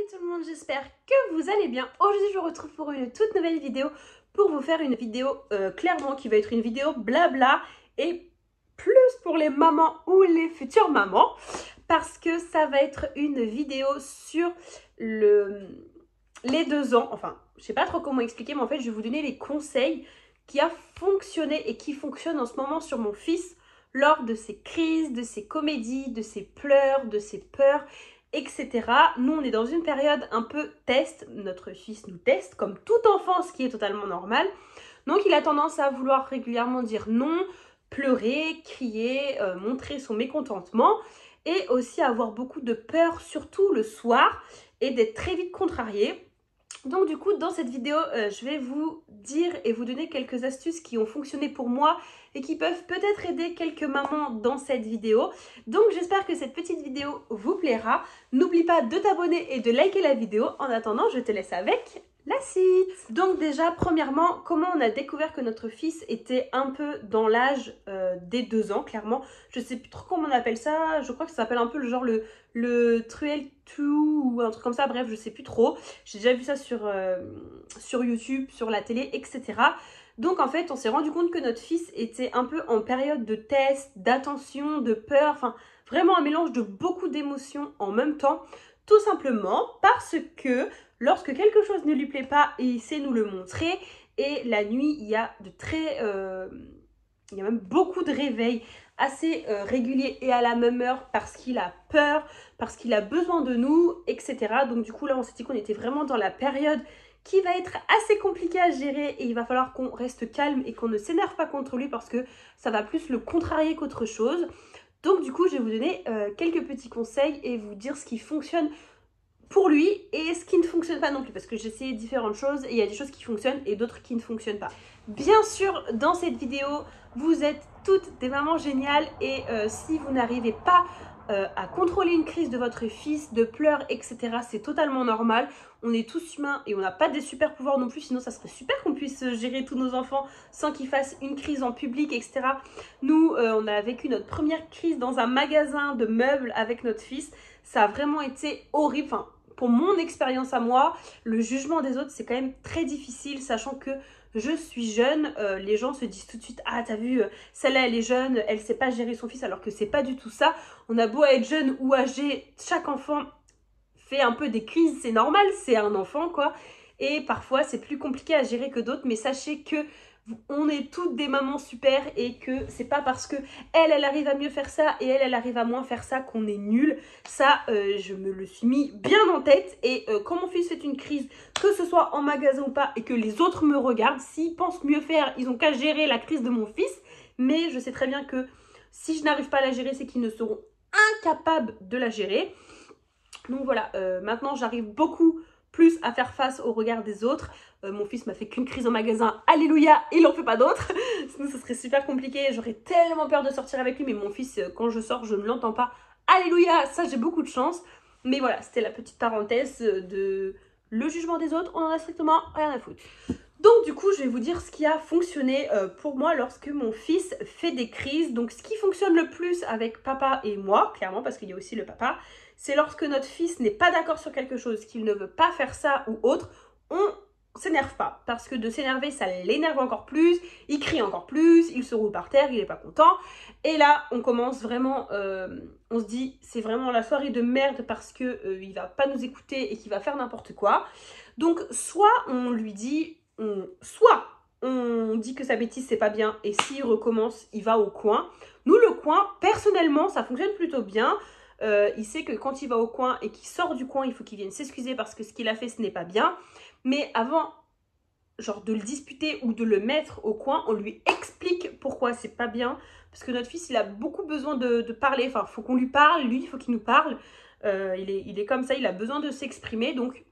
Salut tout le monde, j'espère que vous allez bien. Aujourd'hui je vous retrouve pour une toute nouvelle vidéo pour vous faire une vidéo clairement qui va être une vidéo blabla et plus pour les mamans ou les futures mamans parce que ça va être une vidéo sur les 2 ans. Enfin, je sais pas trop comment expliquer, mais en fait je vais vous donner les conseils qui a fonctionné et qui fonctionnent en ce moment sur mon fils lors de ses crises, de ses comédies, de ses pleurs, de ses peurs, etc. Nous, on est dans une période un peu test. Notre fils nous teste, comme tout enfant, ce qui est totalement normal. Donc, il a tendance à vouloir régulièrement dire non, pleurer, crier, montrer son mécontentement et aussi avoir beaucoup de peur, surtout le soir, et d'être très vite contrarié. Donc du coup, dans cette vidéo, je vais vous dire et vous donner quelques astuces qui ont fonctionné pour moi et qui peuvent peut-être aider quelques mamans dans cette vidéo. Donc j'espère que cette petite vidéo vous plaira. N'oublie pas de t'abonner et de liker la vidéo. En attendant, je te laisse avec la suite. Donc déjà, premièrement, comment on a découvert que notre fils était un peu dans l'âge des 2 ans, clairement. Je sais plus trop comment on appelle ça. Je crois que ça s'appelle un peu le genre le Truel 2 ou un truc comme ça. Bref, je sais plus trop. J'ai déjà vu ça sur YouTube, sur la télé, etc. Donc en fait, on s'est rendu compte que notre fils était un peu en période de test, d'attention, de peur, enfin vraiment un mélange de beaucoup d'émotions en même temps. Tout simplement parce que lorsque quelque chose ne lui plaît pas, il sait nous le montrer. Et la nuit, il y a il y a même beaucoup de réveils assez réguliers et à la même heure parce qu'il a peur, parce qu'il a besoin de nous, etc. Donc du coup là on s'est dit qu'on était vraiment dans la période qui va être assez compliquée à gérer et il va falloir qu'on reste calme et qu'on ne s'énerve pas contre lui parce que ça va plus le contrarier qu'autre chose. Donc du coup je vais vous donner quelques petits conseils et vous dire ce qui fonctionne pour lui et ce qui ne fonctionne pas non plus parce que j'ai essayé différentes choses et il y a des choses qui fonctionnent et d'autres qui ne fonctionnent pas. Bien sûr, dans cette vidéo, vous êtes toutes des mamans géniales et si vous n'arrivez pas à contrôler une crise de votre fils, de pleurs, etc., c'est totalement normal. On est tous humains et on n'a pas des super pouvoirs non plus, sinon ça serait super qu'on puisse gérer tous nos enfants sans qu'ils fassent une crise en public, etc. Nous, on a vécu notre première crise dans un magasin de meubles avec notre fils. Ça a vraiment été horrible. Enfin, pour mon expérience à moi, le jugement des autres, c'est quand même très difficile, sachant que je suis jeune, les gens se disent tout de suite « Ah, t'as vu, celle-là, elle est jeune, elle sait pas gérer son fils », alors que c'est pas du tout ça. On a beau être jeune ou âgé, chaque enfant fait un peu des crises, c'est normal, c'est un enfant, quoi. Et parfois, c'est plus compliqué à gérer que d'autres, mais sachez que on est toutes des mamans super et que c'est pas parce que elle arrive à mieux faire ça et elle arrive à moins faire ça qu'on est nul. Ça, je me le suis mis bien en tête et quand mon fils fait une crise, que ce soit en magasin ou pas et que les autres me regardent, s'ils pensent mieux faire, ils ont qu'à gérer la crise de mon fils. Mais je sais très bien que si je n'arrive pas à la gérer, c'est qu'ils ne seront incapables de la gérer. Donc voilà, maintenant j'arrive beaucoup plus à faire face au regard des autres. Mon fils m'a fait qu'une crise au magasin, alléluia, il n'en fait pas d'autres. Sinon ce serait super compliqué, j'aurais tellement peur de sortir avec lui, mais mon fils, quand je sors, je ne l'entends pas. Alléluia, ça j'ai beaucoup de chance. Mais voilà, c'était la petite parenthèse de le jugement des autres, on en a strictement rien à foutre. Donc du coup, je vais vous dire ce qui a fonctionné pour moi lorsque mon fils fait des crises. Donc ce qui fonctionne le plus avec papa et moi, clairement, parce qu'il y a aussi le papa, c'est lorsque notre fils n'est pas d'accord sur quelque chose, qu'il ne veut pas faire ça ou autre, on s'énerve pas. Parce que de s'énerver, ça l'énerve encore plus, il crie encore plus, il se roule par terre, il est pas content. Et là, on commence vraiment, on se dit, c'est vraiment la soirée de merde parce que il va pas nous écouter et qu'il va faire n'importe quoi. Donc soit on lui dit... soit on dit que sa bêtise c'est pas bien et s'il recommence il va au coin. Nous le coin personnellement ça fonctionne plutôt bien. Il sait que quand il va au coin et qu'il sort du coin il faut qu'il vienne s'excuser parce que ce qu'il a fait ce n'est pas bien. Mais avant genre de le disputer ou de le mettre au coin, on lui explique pourquoi c'est pas bien. Parce que notre fils il a beaucoup besoin de parler. Enfin faut qu'on lui parle, lui il faut qu'il nous parle. Il est comme ça, il a besoin de s'exprimer. Donc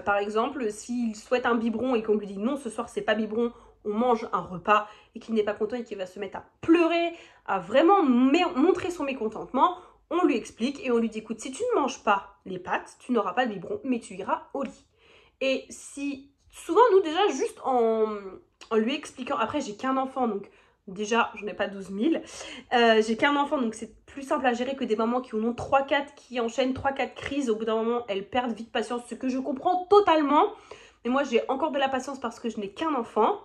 par exemple, s'il souhaite un biberon et qu'on lui dit non, ce soir c'est pas biberon, on mange un repas et qu'il n'est pas content et qu'il va se mettre à pleurer, à vraiment montrer son mécontentement, on lui explique et on lui dit écoute, si tu ne manges pas les pâtes, tu n'auras pas de biberon, mais tu iras au lit. Et si, souvent nous déjà juste en lui expliquant, après j'ai qu'un enfant donc Déjà, j'en ai pas 12 000. J'ai qu'un enfant, donc c'est plus simple à gérer que des mamans qui en ont 3-4, qui enchaînent 3-4 crises. Au bout d'un moment, elles perdent vite patience, ce que je comprends totalement. Mais moi, j'ai encore de la patience parce que je n'ai qu'un enfant.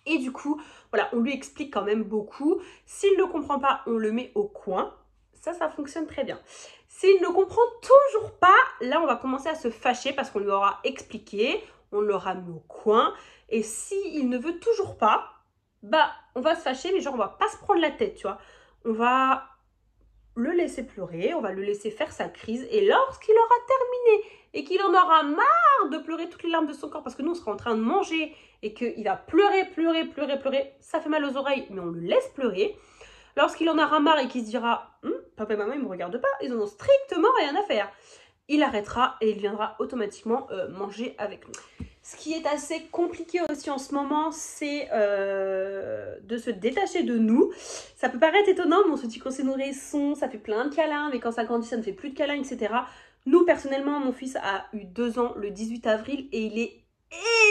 Et du coup, voilà, on lui explique quand même beaucoup. S'il ne comprend pas, on le met au coin. Ça fonctionne très bien. S'il ne comprend toujours pas, là, on va commencer à se fâcher parce qu'on lui aura expliqué, on l'aura mis au coin. Et s'il ne veut toujours pas, bah, on va se fâcher, mais genre, on va pas se prendre la tête, tu vois. On va le laisser pleurer, on va le laisser faire sa crise. Et lorsqu'il aura terminé et qu'il en aura marre de pleurer toutes les larmes de son corps parce que nous, on sera en train de manger et qu'il va pleurer, ça fait mal aux oreilles, mais on le laisse pleurer. Lorsqu'il en aura marre et qu'il se dira papa et maman, ils ne me regardent pas, ils en ont strictement rien à faire, il arrêtera et il viendra automatiquement manger avec nous. Ce qui est assez compliqué aussi en ce moment, c'est de se détacher de nous. Ça peut paraître étonnant, mais on se dit qu'on s'est nourrisson, ça fait plein de câlins, mais quand ça grandit, ça ne fait plus de câlins, etc. Nous, personnellement, mon fils a eu 2 ans le 18 avril et il est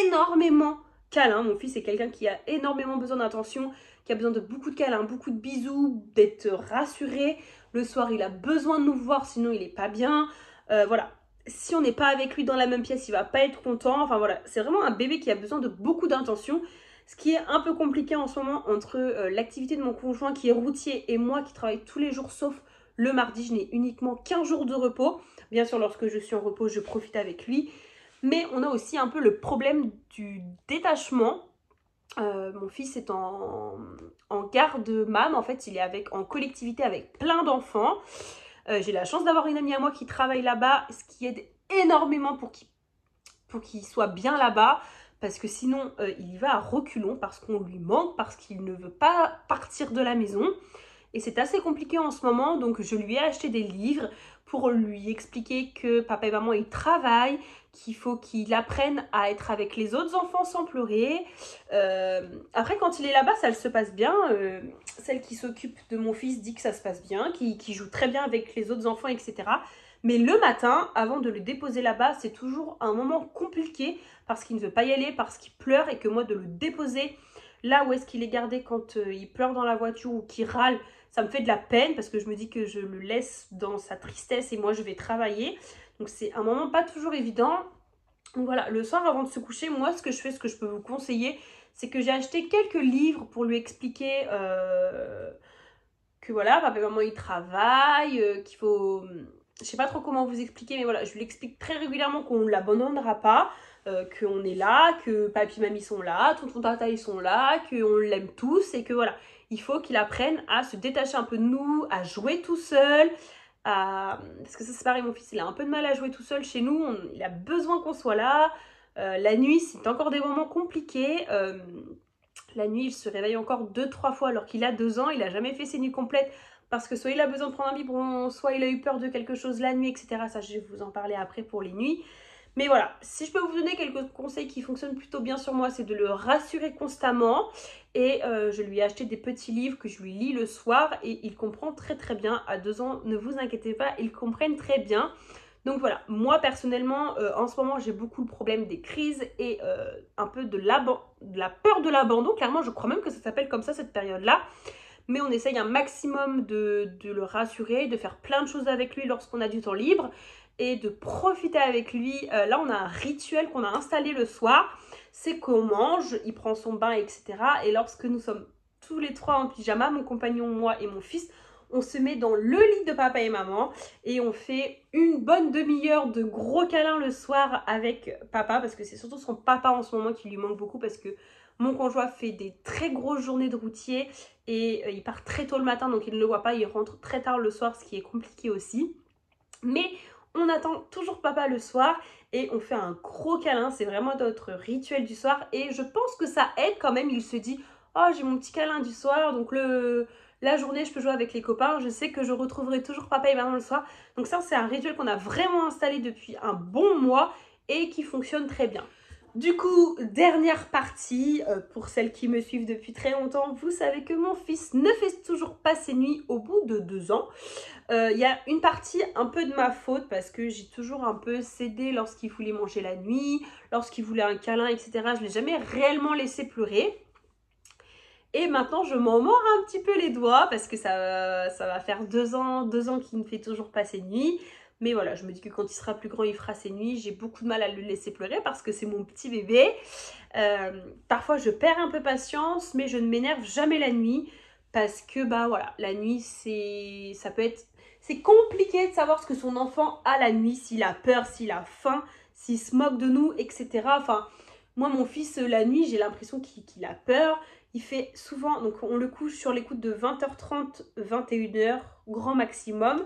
énormément câlin. Mon fils est quelqu'un qui a énormément besoin d'attention, qui a besoin de beaucoup de câlins, beaucoup de bisous, d'être rassuré. Le soir, il a besoin de nous voir, sinon il n'est pas bien. Voilà. Si on n'est pas avec lui dans la même pièce, il va pas être content. Enfin voilà, c'est vraiment un bébé qui a besoin de beaucoup d'attention. Ce qui est un peu compliqué en ce moment entre l'activité de mon conjoint qui est routier et moi qui travaille tous les jours sauf le mardi. Je n'ai uniquement qu'un jour de repos. Bien sûr, lorsque je suis en repos, je profite avec lui. Mais on a aussi un peu le problème du détachement. Mon fils est en garde-mam. En fait, il est en collectivité avec plein d'enfants. J'ai la chance d'avoir une amie à moi qui travaille là-bas, ce qui aide énormément pour qu'il soit bien là-bas, parce que sinon il y va à reculons, parce qu'on lui manque, parce qu'il ne veut pas partir de la maison. Et c'est assez compliqué en ce moment, donc je lui ai acheté des livres pour lui expliquer que papa et maman ils travaillent, qu'il faut qu'il apprenne à être avec les autres enfants sans pleurer. Après, quand il est là-bas, ça se passe bien. Celle qui s'occupe de mon fils dit que ça se passe bien, qu'il joue très bien avec les autres enfants, etc. Mais le matin, avant de le déposer là-bas, c'est toujours un moment compliqué parce qu'il ne veut pas y aller, parce qu'il pleure et que moi de le déposer là où est-ce qu'il est gardé quand il pleure dans la voiture ou qu'il râle, ça me fait de la peine parce que je me dis que je le laisse dans sa tristesse et moi je vais travailler. Donc c'est un moment pas toujours évident. Donc voilà, le soir avant de se coucher, moi ce que je fais, ce que je peux vous conseiller, c'est que j'ai acheté quelques livres pour lui expliquer que voilà, papa et maman ils travaillent, qu'il faut... Je sais pas trop comment vous expliquer, mais voilà, je lui explique très régulièrement qu'on ne l'abandonnera pas, qu'on est là, que papy et mamie sont là, tonton tata ils sont là, qu'on l'aime tous et que voilà, il faut qu'il apprenne à se détacher un peu de nous, à jouer tout seul, parce que ça c'est pareil, mon fils il a un peu de mal à jouer tout seul chez nous, il a besoin qu'on soit là. La nuit c'est encore des moments compliqués. La nuit il se réveille encore 2-3 fois alors qu'il a 2 ans, il a jamais fait ses nuits complètes parce que soit il a besoin de prendre un biberon, soit il a eu peur de quelque chose la nuit, etc. Ça je vais vous en parler après pour les nuits. Mais voilà, si je peux vous donner quelques conseils qui fonctionnent plutôt bien sur moi, c'est de le rassurer constamment. Et je lui ai acheté des petits livres que je lui lis le soir et il comprend très très bien. À 2 ans, ne vous inquiétez pas, ils comprennent très bien. Donc voilà, moi personnellement, en ce moment, j'ai beaucoup le problème des crises et un peu de la peur de l'abandon. Clairement, je crois même que ça s'appelle comme ça cette période-là. Mais on essaye un maximum de le rassurer, de faire plein de choses avec lui lorsqu'on a du temps libre et de profiter avec lui. Là, on a un rituel qu'on a installé le soir. C'est qu'on mange, il prend son bain, etc. Et lorsque nous sommes tous les trois en pyjama, mon compagnon, moi et mon fils, on se met dans le lit de papa et maman et on fait une bonne demi-heure de gros câlins le soir avec papa, parce que c'est surtout son papa en ce moment qui lui manque beaucoup, parce que mon conjoint fait des très grosses journées de routier et il part très tôt le matin, donc il ne le voit pas, il rentre très tard le soir, ce qui est compliqué aussi. Mais on attend toujours papa le soir et on fait un gros câlin, c'est vraiment notre rituel du soir et je pense que ça aide quand même. Il se dit « Oh, j'ai mon petit câlin du soir, donc la journée je peux jouer avec les copains, je sais que je retrouverai toujours papa et maman le soir. » Donc ça c'est un rituel qu'on a vraiment installé depuis un bon mois et qui fonctionne très bien. Du coup, dernière partie, pour celles qui me suivent depuis très longtemps, vous savez que mon fils ne fait toujours pas ses nuits au bout de 2 ans. Il y a une partie un peu de ma faute parce que j'ai toujours un peu cédé lorsqu'il voulait manger la nuit, lorsqu'il voulait un câlin, etc. Je ne l'ai jamais réellement laissé pleurer. Et maintenant, je m'en mords un petit peu les doigts parce que ça va faire 2 ans qu'il ne fait toujours pas ses nuits. Mais voilà, je me dis que quand il sera plus grand, il fera ses nuits. J'ai beaucoup de mal à le laisser pleurer parce que c'est mon petit bébé. Parfois, je perds un peu patience, mais je ne m'énerve jamais la nuit parce que, bah voilà, la nuit, ça peut être... C'est compliqué de savoir ce que son enfant a la nuit, s'il a peur, s'il a faim, s'il se moque de nous, etc. Enfin, moi, mon fils, la nuit, j'ai l'impression qu'il a peur. Il fait souvent, donc on le couche sur les coups de 20h30, 21h, grand maximum.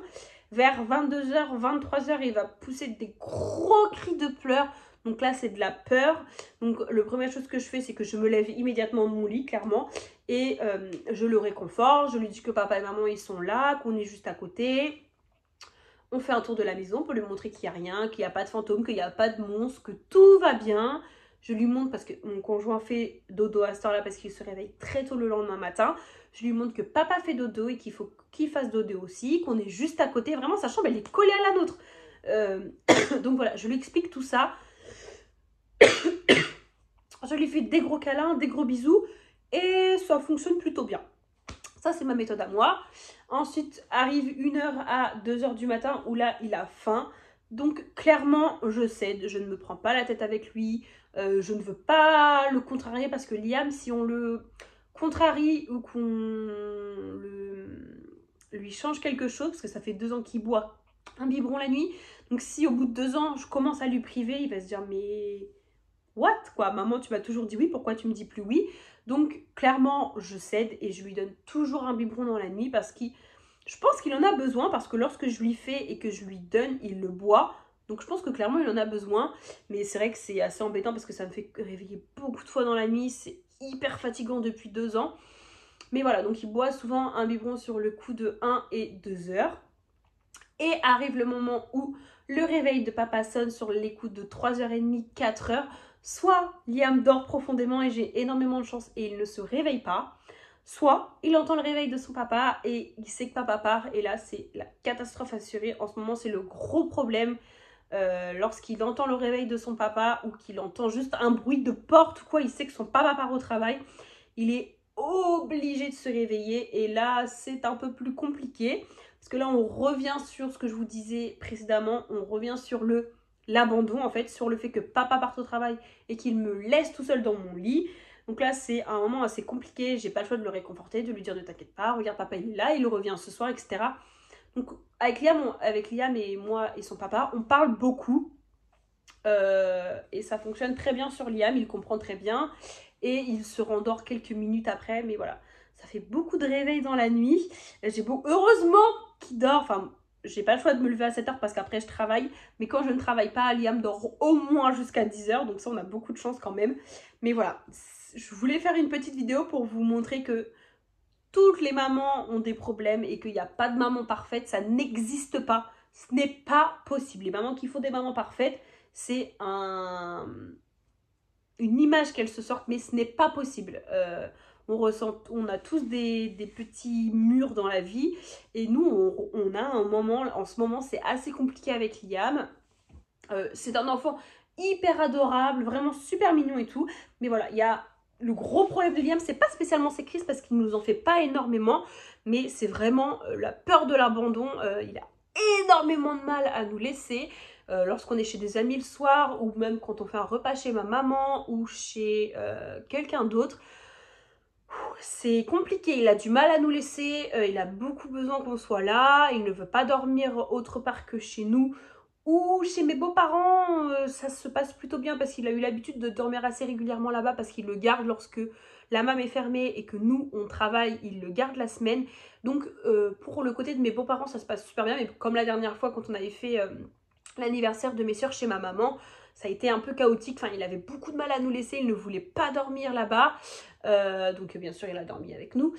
Vers 22h, 23h, il va pousser des gros cris de pleurs. Donc là, c'est de la peur. Donc, la première chose que je fais, c'est que je me lève immédiatement de mon lit, clairement. Et je le réconforte. Je lui dis que papa et maman, ils sont là, qu'on est juste à côté. On fait un tour de la maison pour lui montrer qu'il n'y a rien, qu'il n'y a pas de fantôme, qu'il n'y a pas de monstre, que tout va bien. Je lui montre, parce que mon conjoint fait dodo à cette heure-là parce qu'il se réveille très tôt le lendemain matin. Je lui montre que papa fait dodo et qu'il faut qu'il fasse dodo aussi, qu'on est juste à côté. Vraiment, sa chambre, elle est collée à la nôtre. Donc voilà, je lui explique tout ça. Je lui fais des gros câlins, des gros bisous et ça fonctionne plutôt bien. Ça, c'est ma méthode à moi. Ensuite, arrive 1h à 2h du matin où là, il a faim. Donc, clairement, je cède. Je ne me prends pas la tête avec lui. Je ne veux pas le contrarier parce que Liam, si on le contrarie ou qu'on lui change quelque chose, parce que ça fait 2 ans qu'il boit un biberon la nuit. Donc, si au bout de 2 ans, je commence à lui priver, il va se dire, mais... what quoi, maman tu m'as toujours dit oui, pourquoi tu me dis plus oui? Donc clairement je cède et je lui donne toujours un biberon dans la nuit parce que je pense qu'il en a besoin, parce que lorsque je lui fais et que je lui donne, il le boit. Donc je pense que clairement il en a besoin, mais c'est vrai que c'est assez embêtant parce que ça me fait réveiller beaucoup de fois dans la nuit, c'est hyper fatigant depuis 2 ans. Mais voilà, donc il boit souvent un biberon sur le coup de 1 et 2 heures. Et arrive le moment où le réveil de papa sonne sur les coups de 3h30, 4h. Soit Liam dort profondément et j'ai énormément de chance et il ne se réveille pas. Soit il entend le réveil de son papa et il sait que papa part. Et là, c'est la catastrophe assurée. En ce moment, c'est le gros problème. Lorsqu'il entend le réveil de son papa ou qu'il entend juste un bruit de porte ou quoi, il sait que son papa part au travail. Il est obligé de se réveiller et là, c'est un peu plus compliqué. Parce que là, on revient sur ce que je vous disais précédemment. On revient sur l'abandon, en fait, sur le fait que papa parte au travail et qu'il me laisse tout seul dans mon lit. Donc là, c'est un moment assez compliqué. J'ai pas le choix de le réconforter, de lui dire ne t'inquiète pas, regarde, papa il est là, il revient ce soir, etc. Donc avec Liam et moi et son papa, on parle beaucoup. Et ça fonctionne très bien sur Liam, il comprend très bien. Et il se rendort quelques minutes après, mais voilà. Ça fait beaucoup de réveils dans la nuit. Heureusement qu'il dort, enfin... J'ai pas le choix de me lever à 7h parce qu'après je travaille. Mais quand je ne travaille pas, Liam dort au moins jusqu'à 10h. Donc ça, on a beaucoup de chance quand même. Mais voilà, je voulais faire une petite vidéo pour vous montrer que toutes les mamans ont des problèmes et qu'il n'y a pas de maman parfaite. Ça n'existe pas. Ce n'est pas possible. Les mamans qui font des mamans parfaites, c'est une image qu'elles se sortent, mais ce n'est pas possible. On a tous des petits murs dans la vie et nous on a un moment, en ce moment c'est assez compliqué avec Liam. C'est un enfant hyper adorable, vraiment super mignon et tout, mais voilà, il y a le gros problème de Liam, c'est pas spécialement ses crises parce qu'il nous en fait pas énormément, mais c'est vraiment la peur de l'abandon. Il a énormément de mal à nous laisser. Lorsqu'on est chez des amis le soir ou même quand on fait un repas chez ma maman ou chez quelqu'un d'autre, c'est compliqué. Il a du mal à nous laisser, il a beaucoup besoin qu'on soit là, il ne veut pas dormir autre part que chez nous ou chez mes beaux-parents. Ça se passe plutôt bien parce qu'il a eu l'habitude de dormir assez régulièrement là-bas parce qu'il le garde lorsque la MAM est fermée et que nous on travaille, il le garde la semaine. Donc pour le côté de mes beaux-parents ça se passe super bien, mais comme la dernière fois quand on avait fait l'anniversaire de mes soeurs chez ma maman, ça a été un peu chaotique. Enfin, il avait beaucoup de mal à nous laisser, il ne voulait pas dormir là-bas. Donc bien sûr il a dormi avec nous.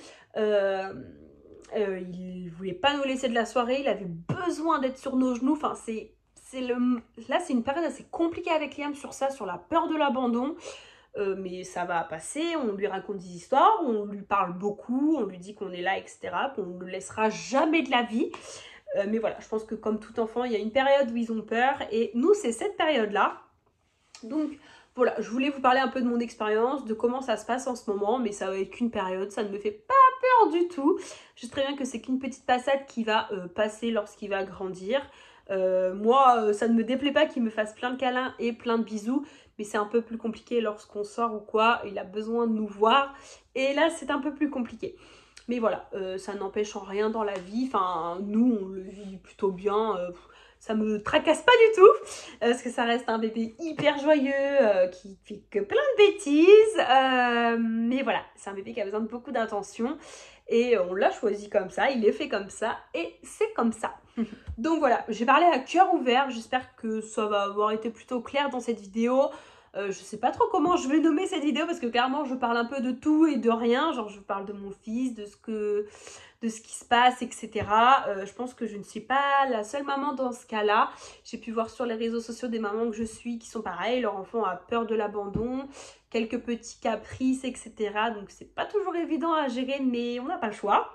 Il voulait pas nous laisser de la soirée, il avait besoin d'être sur nos genoux. Enfin là c'est une période assez compliquée avec Liam sur ça, sur la peur de l'abandon. Mais ça va passer, on lui raconte des histoires, on lui parle beaucoup, on lui dit qu'on est là, etc., qu'on ne le laissera jamais de la vie. Mais voilà, je pense que comme tout enfant, il y a une période où ils ont peur et nous c'est cette période-là. Donc Voilà, je voulais vous parler un peu de mon expérience, de comment ça se passe en ce moment, mais ça va être qu'une période, ça ne me fait pas peur du tout. Je sais très bien que c'est qu'une petite passade qui va passer lorsqu'il va grandir. Moi, ça ne me déplaît pas qu'il me fasse plein de câlins et plein de bisous, mais c'est un peu plus compliqué lorsqu'on sort ou quoi, il a besoin de nous voir, et là c'est un peu plus compliqué. Mais voilà, ça n'empêche en rien dans la vie, enfin nous on le vit plutôt bien, ça me tracasse pas du tout, parce que ça reste un bébé hyper joyeux, qui fait que plein de bêtises, mais voilà, c'est un bébé qui a besoin de beaucoup d'attention, et on l'a choisi comme ça, il est fait comme ça, et c'est comme ça. Donc voilà, j'ai parlé à cœur ouvert, j'espère que ça va avoir été plutôt clair dans cette vidéo. Je sais pas trop comment je vais nommer cette vidéo parce que clairement je parle un peu de tout et de rien, genre je parle de mon fils, de ce qui se passe, etc. Je pense que je ne suis pas la seule maman dans ce cas-là. J'ai pu voir sur les réseaux sociaux des mamans que je suis qui sont pareilles, leur enfant a peur de l'abandon, quelques petits caprices, etc. Donc c'est pas toujours évident à gérer, mais on n'a pas le choix.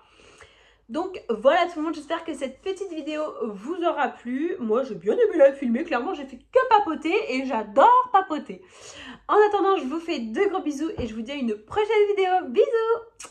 Donc voilà tout le monde, j'espère que cette petite vidéo vous aura plu. Moi j'ai bien aimé la filmer, clairement j'ai fait que papoter et j'adore papoter. En attendant, je vous fais de gros bisous et je vous dis à une prochaine vidéo. Bisous!